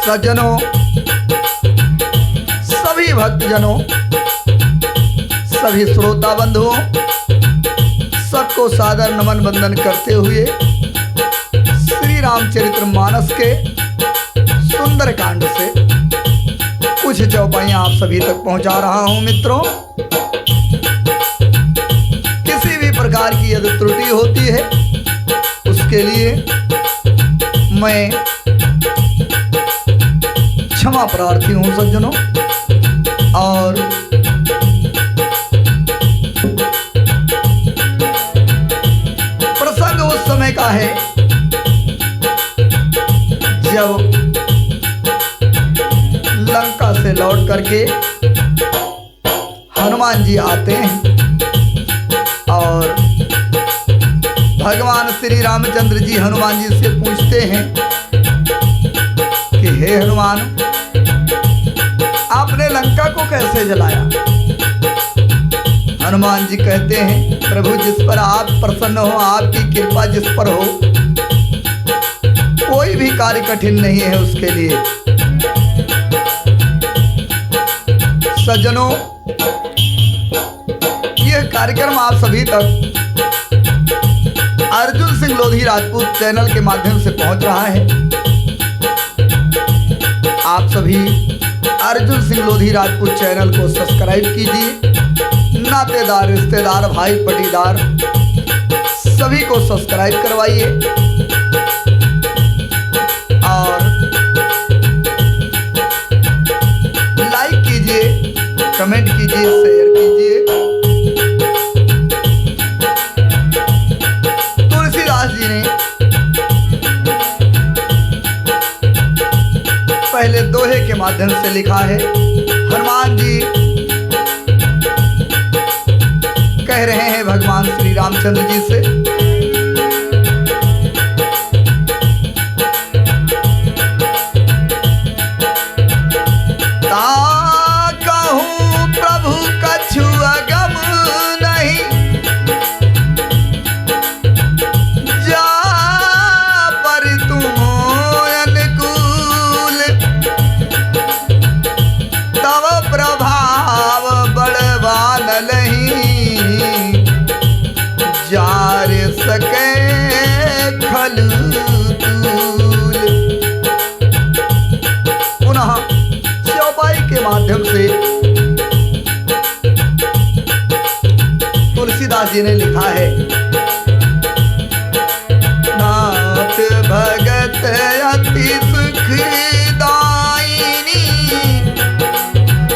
सज्जनों, सभी भक्तजनों, सभी श्रोता बंधुओं, सबको सादर नमन वंदन करते हुए श्री रामचरितमानस के सुंदर कांड से कुछ चौपाइयां आप सभी तक पहुंचा रहा हूं। मित्रों, किसी भी प्रकार की यदि त्रुटि होती है उसके लिए मैं क्षमा प्रार्थी हूं सज्जनों। और प्रसंग उस समय का है जब लंका से लौट करके हनुमान जी आते हैं और भगवान श्री रामचंद्र जी हनुमान जी से पूछते हैं कि हे हनुमान, आपने लंका को कैसे जलाया? हनुमान जी कहते हैं, प्रभु जिस पर आप प्रसन्न हो, आपकी कृपा जिस पर हो, कोई भी कार्य कठिन नहीं है उसके लिए। सज्जनों, यह कार्यक्रम आप सभी तक अर्जुन सिंह लोधी राजपूत चैनल के माध्यम से पहुंच रहा है। आप सभी अर्जुन सिंह लोधी राजपूत चैनल को सब्सक्राइब कीजिए। नातेदार, रिश्तेदार, भाई पटीदार सभी को सब्सक्राइब करवाइए और लाइक कीजिए, कमेंट कीजिए, शेयर कीजिए। तुलसीदास जी ने पहले दोहे के माध्यम से लिखा है। हनुमान जी कह रहे हैं भगवान श्री रामचंद्र जी से, ता कहूं प्रभु कछु अगम नहीं, जा पर तुम अनुकूल, तव प्रभाव बड़वान नहीं, जार सके खलू तूल। पुनः चौपाई के माध्यम से तुलसीदास जी ने लिखा है, नाथ भगत अति सुखदायिनी,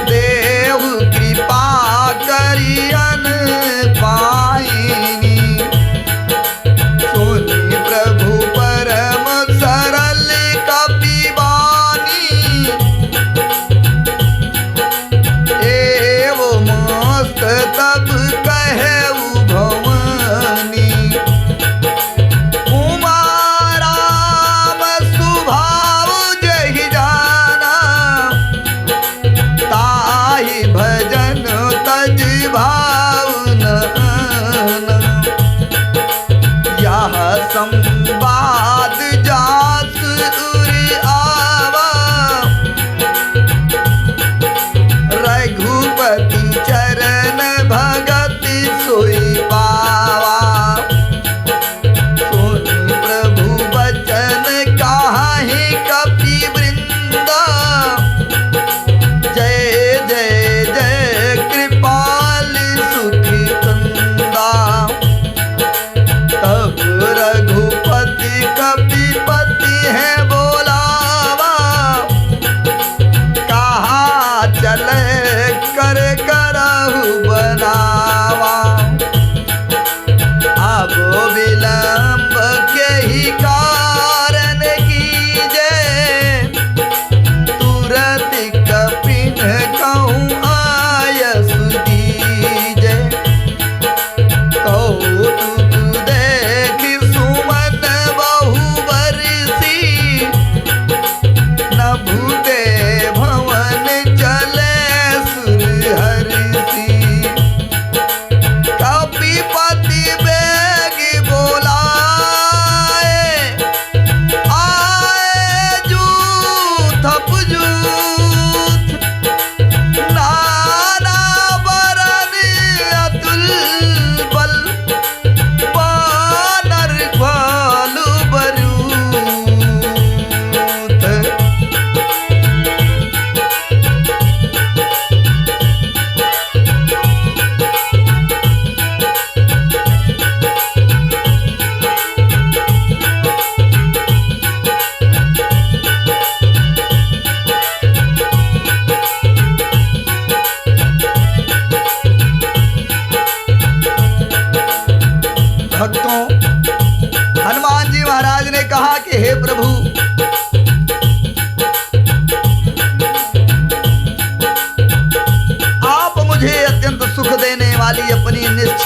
देव कृपा करियन पाइनी, सोनी प्रभु परम सरल कपिवानी, एव मस्त तब कहु भवन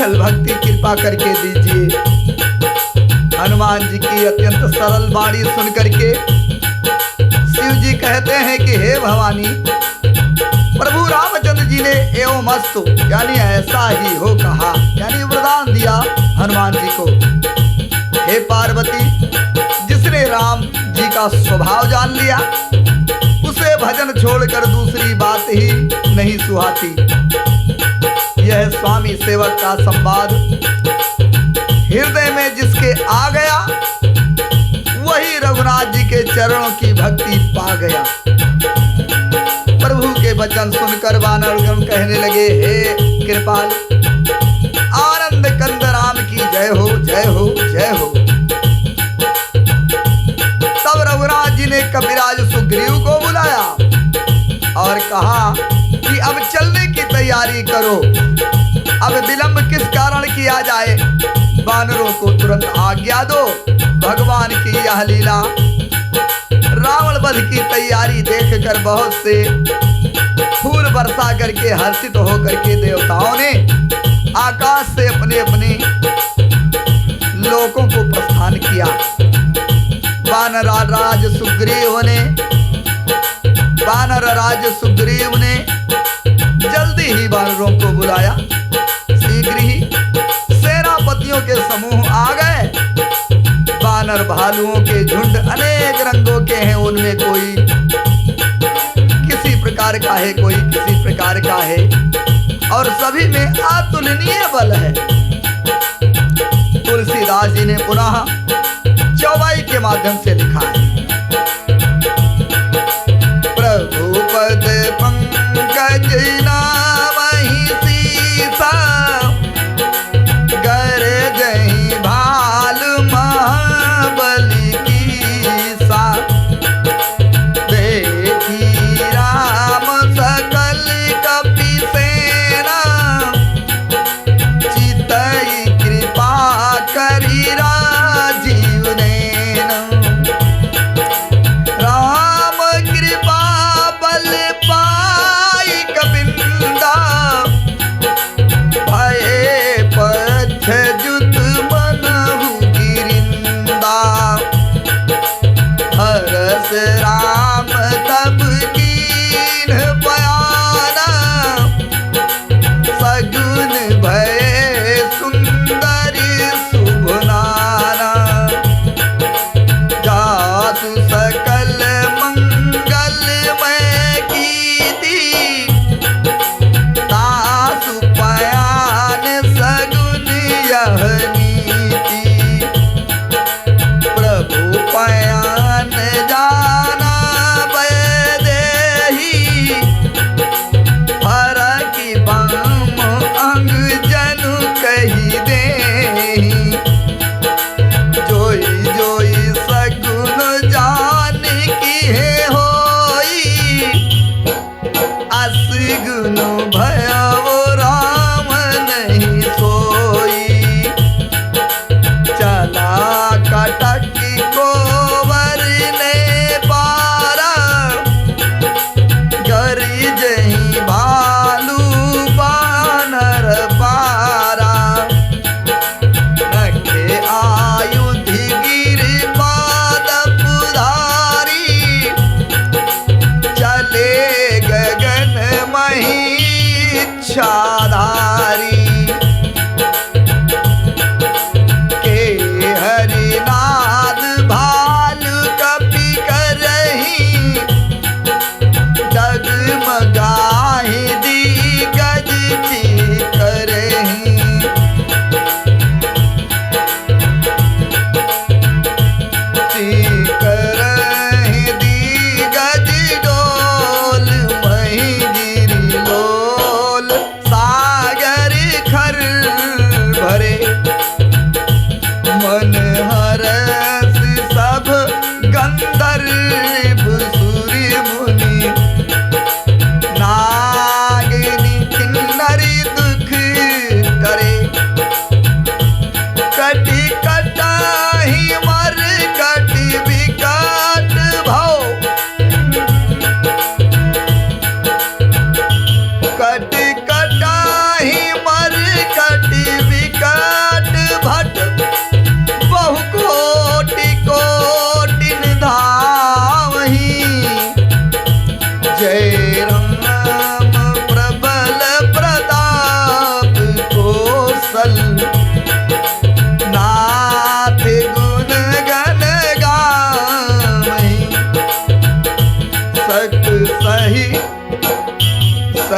निश्चल भक्ति कृपा करके दीजिए। हनुमान जी की अत्यंत सरल वाणी सुन करके शिव जी कहते हैं कि हे भवानी, प्रभु रामचंद्र जी ने एवं मस्तु यानी ऐसा ही हो कहा, यानी वरदान दिया हनुमान जी को। हे पार्वती, जिसने राम जी का स्वभाव जान लिया उसे भजन छोड़कर दूसरी बात ही नहीं सुहाती। यह स्वामी सेवक का संवाद हृदय में जिसके आ गया वही रघुनाथ जी के चरणों की भक्ति पा गया। प्रभु के वचन सुनकर वानरगण कहने लगे, हे कृपाल, आनंद कंद राम की जय हो, जय हो, जय हो। तब रघुनाथ जी ने कपिराज सुग्रीव को बुलाया और कहा कि अब चलने की तैयारी करो, अब विलंब किस कारण किया जाए, वानरों को तुरंत आज्ञा दो। भगवान की यह लीला रावण वध की तैयारी देखकर बहुत से फूल बरसा करके हर्षित होकर के देवताओं ने आकाश से अपने अपने लोकों को प्रस्थान किया। वानर राज सुग्रीव ने जल्दी ही वानरों को बुलाया। शीघ्र ही सेनापतियों के समूह आ गए। वानर भालुओं के झुंड अनेक रंगों के हैं, उनमें कोई किसी प्रकार का है, कोई किसी प्रकार का है, और सभी में अतुलनीय बल है। तुलसीदास जी ने पुनः चौपाई के माध्यम से लिखा है, प्रभु पद पंकज नामहि सीसा, गरजहि भालु महाबली कीसा, देखी राम सकल कपि सेना, चितई कृपा करि राजीव नैना।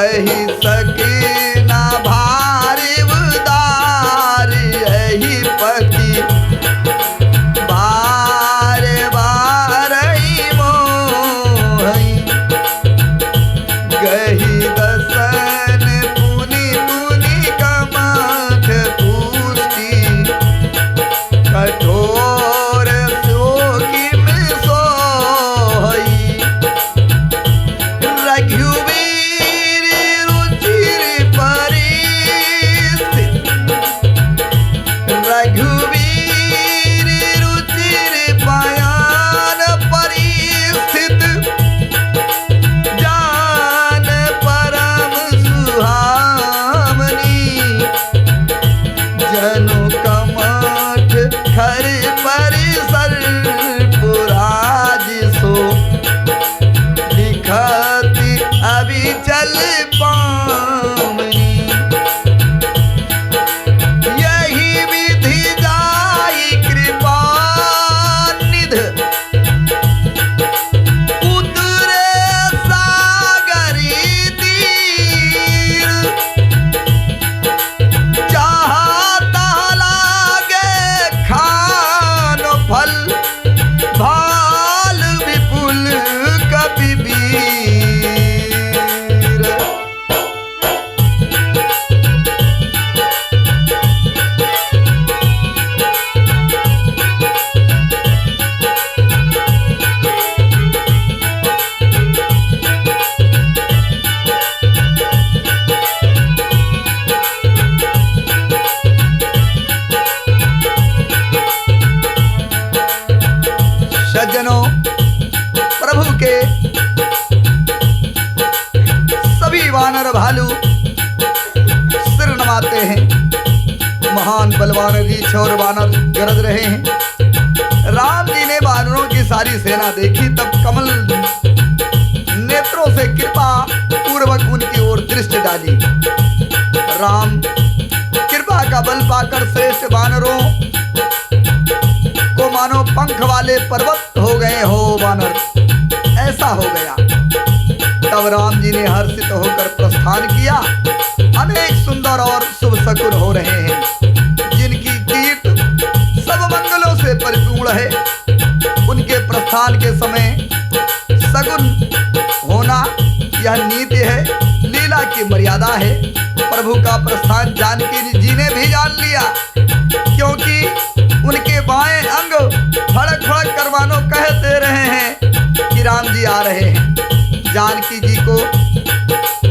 सही सकी ना भारी उदार यही पति बार बार मोही गही दसन पुनि पुनि कमठ पुष्टि कठोर शोकिम सोई रघुवीर रुचिर परिस्थित रघुवीर रुचिर पयान परिस्थित जान परम सुहामनी जनु कमठ खर परिसर पुराज सो लिखति अभी चल पामनी यही विधि जाई कृपा निध उतरे सागरी तीर चाहता लागे खान फल भाल विपुल कपिबीर सज्जनों, प्रभु के सभी वानर भालू सिर नवाते हैं। महान बलवान रीछ और वानर गरज रहे हैं। राम जी ने वानरों की सारी सेना देखी, तब कमल नेत्रों से कृपा पूर्वक उनकी ओर दृष्टि डाली। राम कृपा का बल पाकर श्रेष्ठ वानरों को मानो पंख वाले पर्वत हो गए हो वानर, ऐसा हो गया। तब राम जी ने हर्षित होकर प्रस्थान किया। अनेक सुंदर और शुभ शकुन हो रहे हैं, जिनकी कीर्त सब मंगलों से परिपूर्ण है। उनके प्रस्थान के समय सगुन होना यह नीति है, लीला की मर्यादा है। प्रभु का प्रस्थान जानकी जी ने भी जान लिया, क्योंकि उनके बाएं अंग फड़क फड़क कर मानो कहते रहे हैं कि राम जी आ रहे हैं। जानकी जी को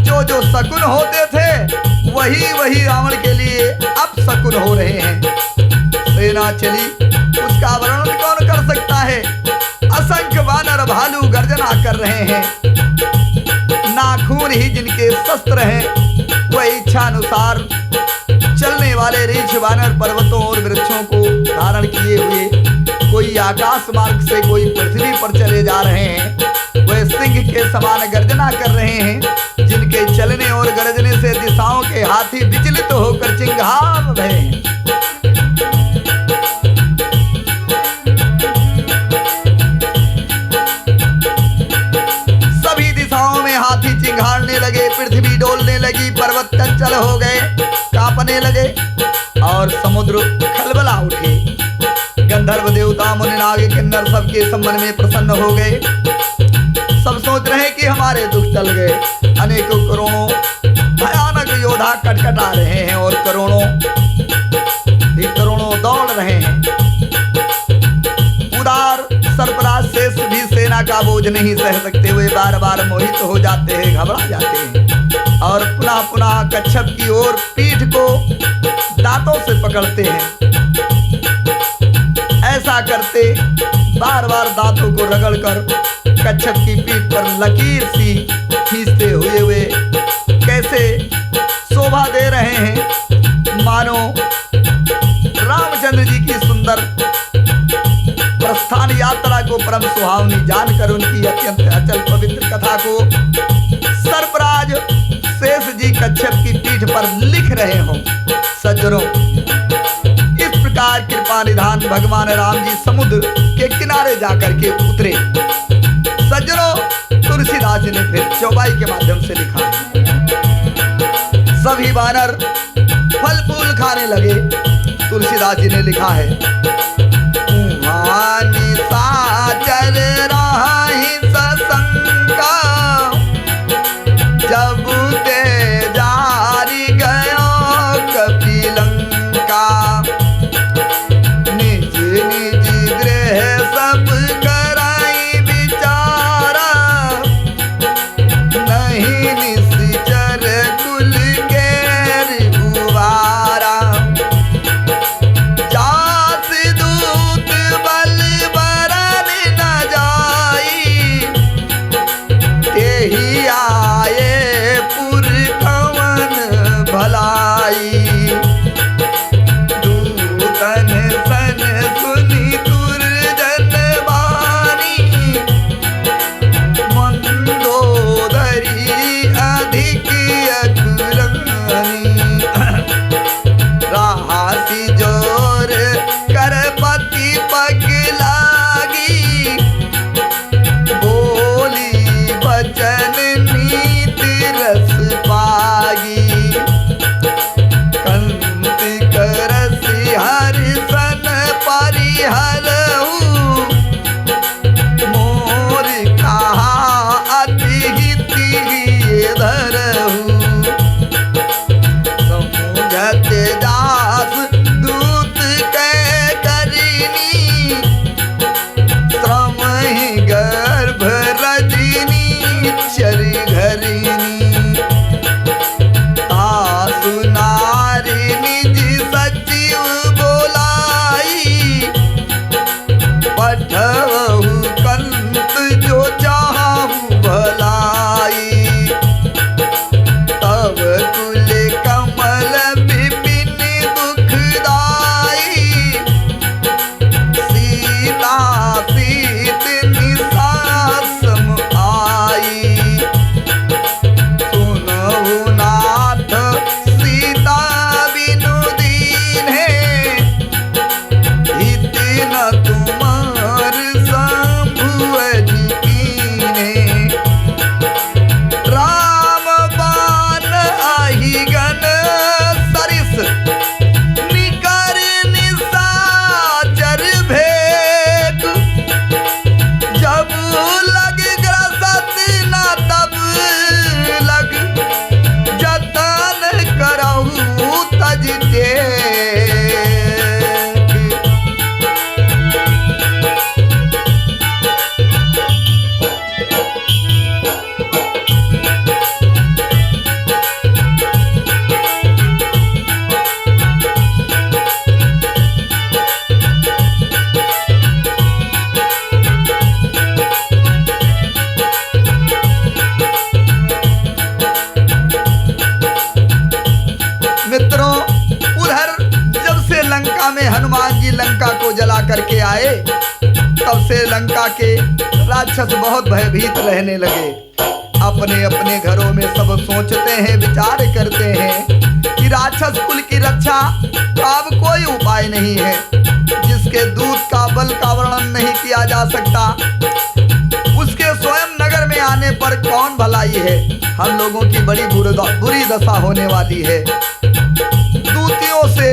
जो जो शकुन होते थे वही वही रावण के लिए अब शकुन हो रहे हैं। सेना चली, उसका वर्णन कौन कर सकता है। असंख्य वानर भालू गर्जना कर रहे हैं। नाखून ही जिनके शस्त्र हैं, वह इच्छानुसार चलने वाले रीछ वानर पर्वतों और वृक्षों को धारण किए हुए, कोई आकाश मार्ग से कोई पृथ्वी पर चले जा रहे हैं। वह सिंह के समान गर्जना कर रहे हैं, जिनके चलने और गरजने से दिशाओं के हाथी विचलित होकर चिंगार रहे हैं। सभी दिशाओं में हाथी चिंगारने लगे, पृथ्वी डोलने लगी, पर्वत चंचल हो गए, कांपने लगे और समुद्र खलबला उठे। गंधर्व देवता मुनि नाग किन्नर सबके संबंध में प्रसन्न हो गए। सब सोच रहे कि हमारे दुख टल गए। अनेकों करोड़ों भयानक योद्धा कटकटा रहे हैं और करोड़ों दौड़ रहे हैं। उदार सरफराज शेष भी सेना का बोझ नहीं सह सकते हुए बार बार मोहित हो जाते हैं, घबरा जाते हैं और पुनः पुनः कच्छप की ओर पीठ को दांतों से पकड़ते हैं। ऐसा करते बार बार दांतों को रगड़कर कच्छप की पीठ पर लकीर सी खींचते हुए कैसे शोभा दे रहे हैं, मानो रामचंद्र जी की सुंदर प्रस्थान यात्रा को परम सुहावनी जानकर उनकी अत्यंत अचल पवित्र कथा को सर्पराज शेष जी कच्छप की पीठ पर लिख रहे हो। सज्जनों, इस प्रकार कृपा निधान भगवान राम जी समुद्र के किनारे जाकर के उतरे। सज्जनों, तुलसीदास जी ने फिर चौपाई के माध्यम से लिखा है। सभी वानर फल फूल खाने लगे। तुलसीदास जी ने लिखा है, साचर राही ससंका, जब ते जारी गयो कपिलंका, निज निज गृह सब कराई विचारा, नहीं निश्चर कुल के रिपुवारा, जास दूत बल बरन न जाई, तेहि आए पुरखवन भलाई, दूतन सन सुनी दुर्जन बानी, मंदोदरी अधिक अकुरानी, राशि जोर कर पति पग लागी, बोली वचन नीति रस पागी, कंत करसि हरिसन परिहरहु, मोर कहा अति हित धरहु, समुझत दास दूत के करिनी, श्रम ही गर्भ रजनी चर घरिनी, तासु नारी निज सचिव बोलाई, पठवहु कंत जो चाहु भलाई, तब कुल कमल विपिन दुखदाई, सीता सीत निसासम आई, सुनहु नाथ सीता बिनु दीन्हे, हित न तुमार शंभु कीन्हे, राम बाण अहिगन सरिस, निकर निशाचर भेद, जब लग ग्रसत न तब लग, जतन करहु तज टेक। मित्रों, उधर जब से लंका में हनुमान जी लंका को जला करके आए, तब से लंका के राक्षस बहुत भयभीत रहने लगे। अपने अपने घरों में सब सोचते हैं, विचार करते हैं कि राक्षस कुल की रक्षा का अब कोई उपाय नहीं है, जिसके दूत का बल का वर्णन नहीं किया जा सकता, उसके स्वयं नगर में आने पर कौन भलाई है। हम लोगों की बड़ी बुरी दशा होने वाली है। दूतियों से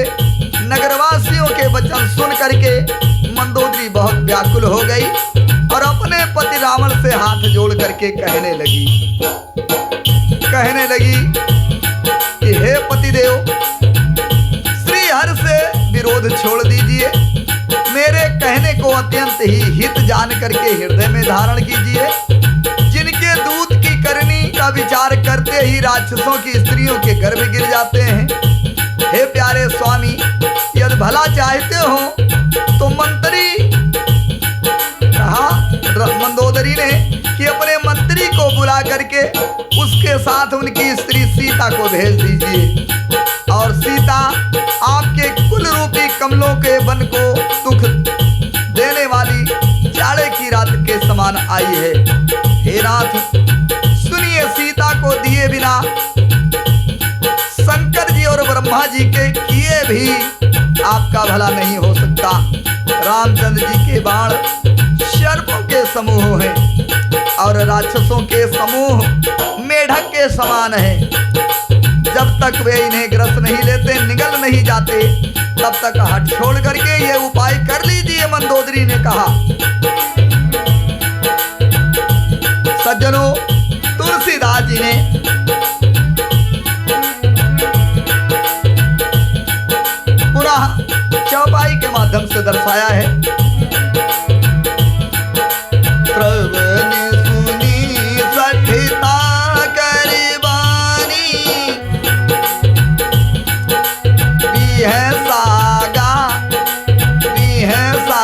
नगरवासियों के वचन सुन करके मंदोदरी बहुत व्याकुल हो गई और अपने पति रावण से हाथ जोड़ करके कहने लगी कि हे पतिदेव, श्री हर से विरोध छोड़ दीजिए, मेरे कहने को अत्यंत ही हित जान करके हृदय में धारण कीजिए। जिनके दूत की करनी का विचार करते ही राक्षसों की स्त्रियों के गर्भ गिर जाते हैं। हे प्यारे स्वामी, यदि भला चाहते हो तो मंत्री, कहा मंदोदरी ने कि अपने मंत्री को बुला करके उसके साथ उनकी स्त्री सीता को भेज दीजिए, और सीता आपके कुल रूपी कमलों के वन को दुख देने वाली जाड़े की रात के समान आई है। हे नाथ, सुनिए, सीता को दिए बिना शंकर जी और ब्रह्मा जी के किए भी आपका भला नहीं हो सकता। रामचंद्र जी के बाण सर्पों के समूह हैं और राक्षसों के समूह मेढक के समान हैं। जब तक वे इन्हें ग्रस नहीं लेते, निगल नहीं जाते, तब तक हट छोड़ करके ये उपाय कर लीजिए। मंदोदरी ने कहा। सज्जनों, तुलसीदास जी ने पुनः चौपाई के माध्यम से दर्शाया है। श्रवण सुनी सठिता करबानी, बिहसा गा बिहसा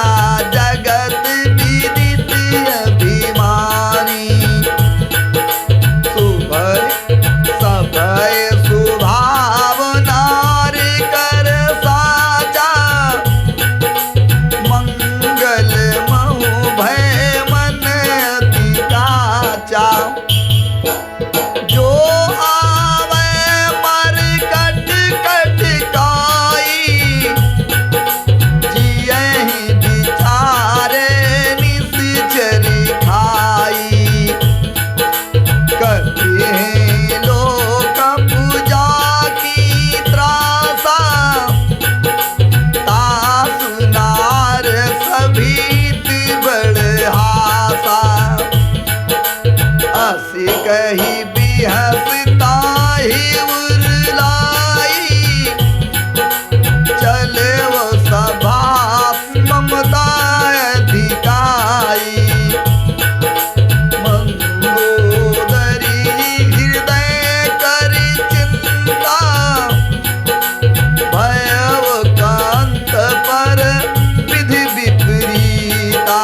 जगत विदित अभिमानी। सुभय सभय सुभाव नार कर साजा, मंगल महु भय मन अति काचा। जो आवे मर कट कट काई, जियहि बिचारे निश्चर खाई। कभी लोक पूजा की त्रासा, तासु नार सभीत बड़हासा। असी कही बिहसता ही उरलाई, चले वो सभा ममता अधिकाई। मंदोदरी हृदय कर चिंता, भयव कांत पर विधि विपरीता।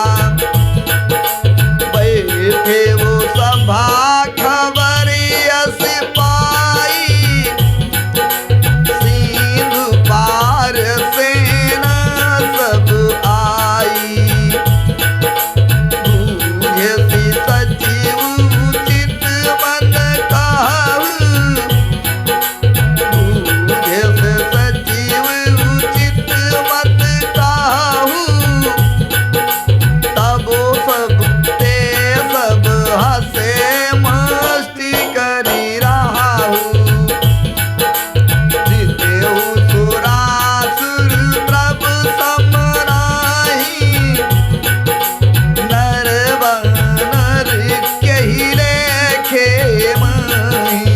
बैठे वो सभा खबर यस पाई, सिंधु पार सेना सब आई। बूझसी सचिव उचित मन कहु, बूझस सचिव उचित मत कहु। तबो सब ते सब हसे मस्ती करी रहु। जितेहु सुरासुर प्रभ समराही, नर वानर केहि लेखे माही।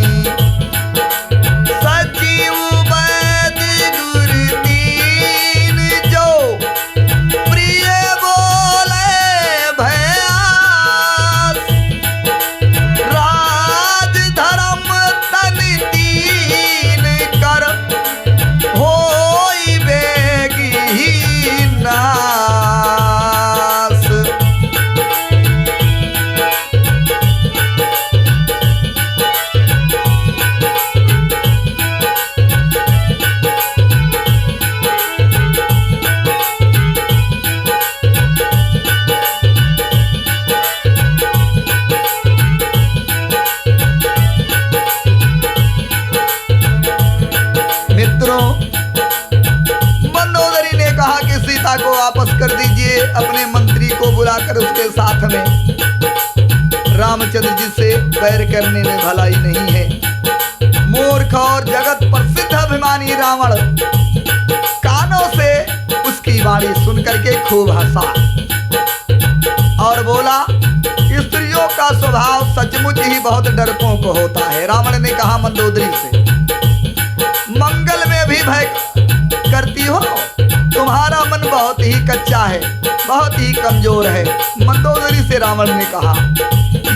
सचिव वैद्य गुरु दीन, जो प्रिय बोले भयास। राज धर्म तन तीन कर, होई बेगी नास। मित्रों, मंदोदरी ने कहा कि सीता को वापस कर दीजिए। अपने मंत्री को बुलाकर उसके साथ में रामचंद्र जी से बैर करने में भलाई नहीं है। मूर्ख और जगत प्रसिद्ध अभिमानी रावण कानों से उसकी वाणी सुन करके खूब हंसा और बोला, स्त्रियों का स्वभाव सचमुच ही बहुत डरपोक होता है। रावण ने कहा मंदोदरी से, मंगल में भी भय करती हो? तुम्हारा मन बहुत ही कच्चा है, बहुत ही कमजोर है। मंदोदरी से रावण ने कहा,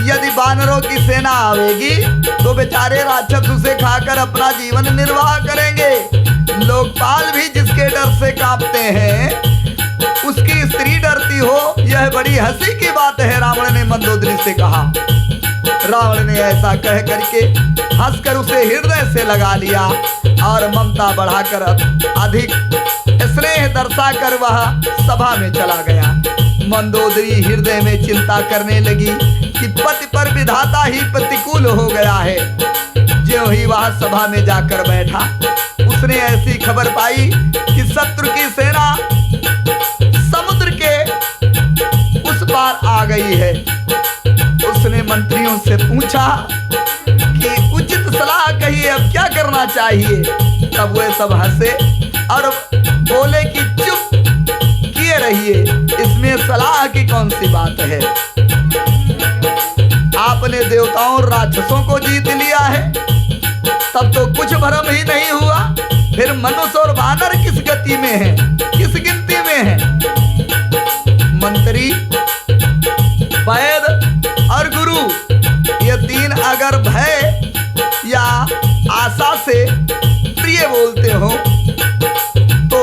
यदि वानरों की सेना आवेगी तो बेचारे राक्षस उसे खाकर अपना जीवन निर्वाह करेंगे। लोकपाल भी जिसके डर से कांपते हैं, उसकी स्त्री डरती हो, यह बड़ी हंसी की बात है। रावण ने मंदोदरी से कहा। रावण ने ऐसा कह करके हंसकर उसे हृदय से लगा लिया और ममता बढ़ाकर अधिक स्नेह दर्शाकर वह सभा में चला गया। मंदोदरी हृदय में चिंता करने लगी कि पति पर विधाता ही प्रतिकूल हो गया है। ज्यों ही वह सभा में जाकर बैठा, उसने ऐसी खबर पाई कि शत्रु की सेना समुद्र के उस पार आ गई है। उसने मंत्रियों से पूछा कि उचित सलाह कहिए, अब क्या करना चाहिए। तब वे सब हंसे और बोले कि चुप किए रहिए, इसमें सलाह की कौन सी बात है। आपने देवताओं और राक्षसों को जीत लिया है, तब तो कुछ भ्रम ही नहीं हुआ। फिर मनुष्य और वानर किस गति में है, किस गिनती में है। मंत्री, वैद और गुरु, ये तीन अगर भय या आशा से प्रिय बोलते हो तो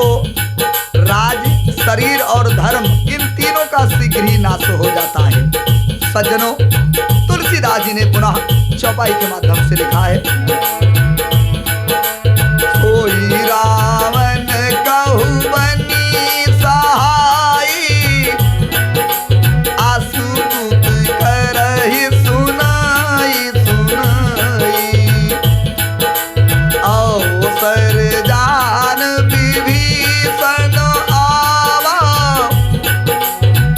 राज, शरीर और धर्म, इन तीनों का शीघ्र ही नाश हो जाता है। सज्जनों, तुलसीदास जी ने पुनः चौपाई के माध्यम से लिखा है, कोई रावण कहु बनी सहाई, आसुदूत करहि सुनाई सुनाई, अवसर जान विभीषण आवा,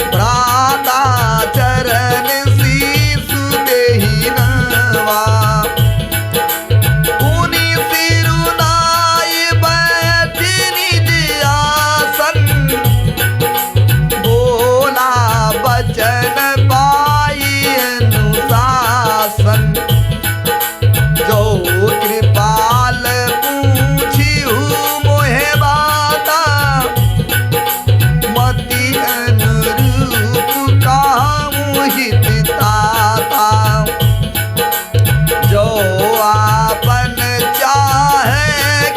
भ्राता चरण शीशु देहि नवा, पुनि सिरुनाई बैठि निज आसन, बोला बचन पाई अनुशासन, जो कृपाल पूछिहु मोहे बाता, मति अनुरूप काहू हित ताता, जो आपन चाहे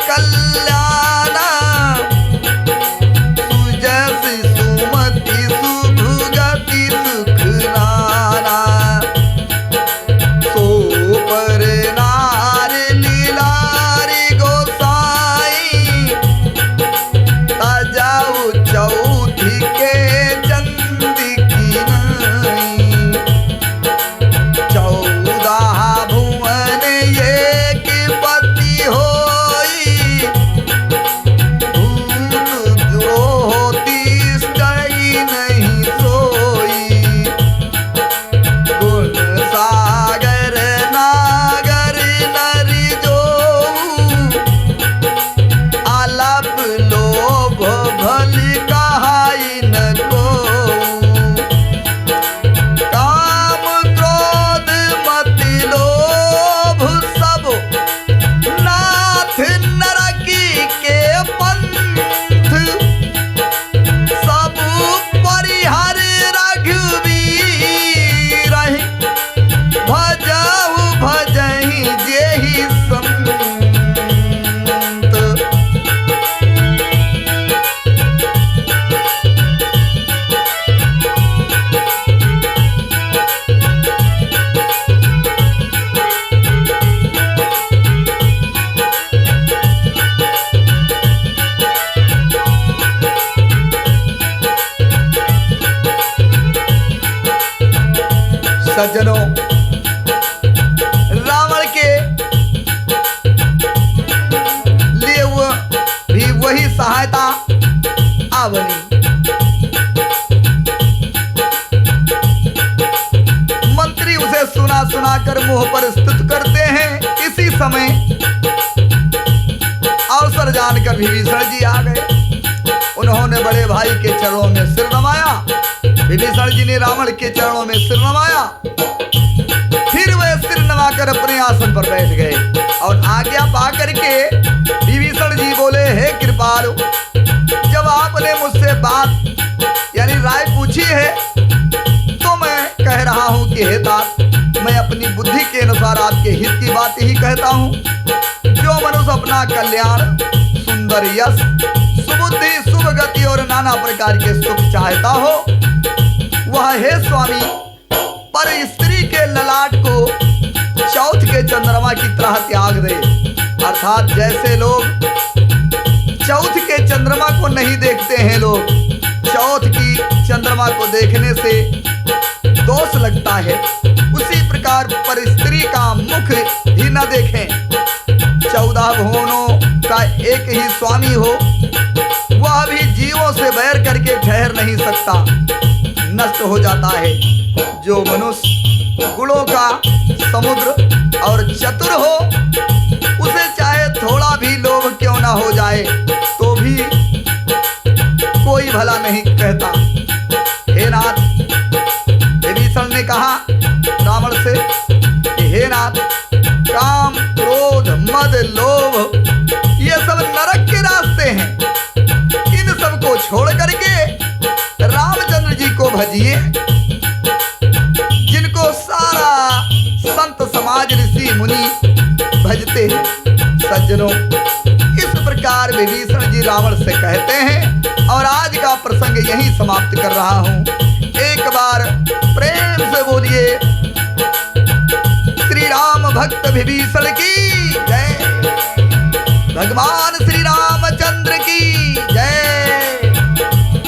कल्याणा, सुजस सुमति सुभगति सुख नाना, सो पर नार लीलारी गोसाई, तजाऊ चौथी के चंदी की नाई, 14 भुवन एक पति होई, भूत द्रोह तिष्ठई नहीं सोई, गुण सागर नागर नरि जोऊ, आलाप लोभ भली कहाई न कोऊ, काम क्रोध मति लोभ सब नाथ नरकी के पंथ, सब परिहर रघुवीर, भजहु भजहि जेहि संत। सज्जनों, रावण के लिए वो भी वही सहायता आ बनी। मंत्री उसे सुना सुना कर मुंह पर स्तुत करते हैं। इसी समय अवसर जानकर विभीषण जी आ गए। उन्होंने बड़े भाई के चरणों में सिर नवाया। विभीषण जी ने रावण के चरणों में सिर नवाया। फिर वे सिर नवाकर अपने आसन पर बैठ गए और आज्ञा पा करके विभीषण जी बोले, हे कृपालु, जब आपने मुझसे बात यानी राय पूछी है तो मैं कह रहा हूं कि हे तात, मैं अपनी बुद्धि के अनुसार आपके हित की बात ही कहता हूं। जो मनुष्य अपना कल्याण, सुंदर यश, सुबुद्धि, शुभ गति और नाना प्रकार के सुख चाहता हो, वह हे स्वामी पर स्त्री के ललाट को चौथ के चंद्रमा की तरह त्याग दे। अर्थात जैसे लोग चौथ के चंद्रमा को नहीं देखते हैं, लोग चौथ की चंद्रमा को देखने से दोष लगता है, उसी प्रकार पर स्त्री का मुख ही न देखें। 14 भुवनों का एक ही स्वामी हो, वह भी जीवों से बैर करके ठहर नहीं सकता, नष्ट हो जाता है। जो मनुष्य गुणों का समुद्र और चतुर हो, उसे चाहे थोड़ा भी लोभ क्यों ना हो जाए तो भी कोई भला नहीं कहता। हे नाथ, विभीषण ने कहा रावण से कि हे नाथ, काम क्रोध मद लोभ ये सब नरक के रास्ते हैं। इन सब को छोड़ करके रामचंद्र जी को भजिए, जिनको सारा संत समाज ऋषि मुनि भजते हैं। सज्जनों, इस प्रकार विभीषण जी रावण से कहते हैं और आज का प्रसंग यहीं समाप्त कर रहा हूं। एक बार प्रेम से बोलिए श्री राम भक्त विभीषण की।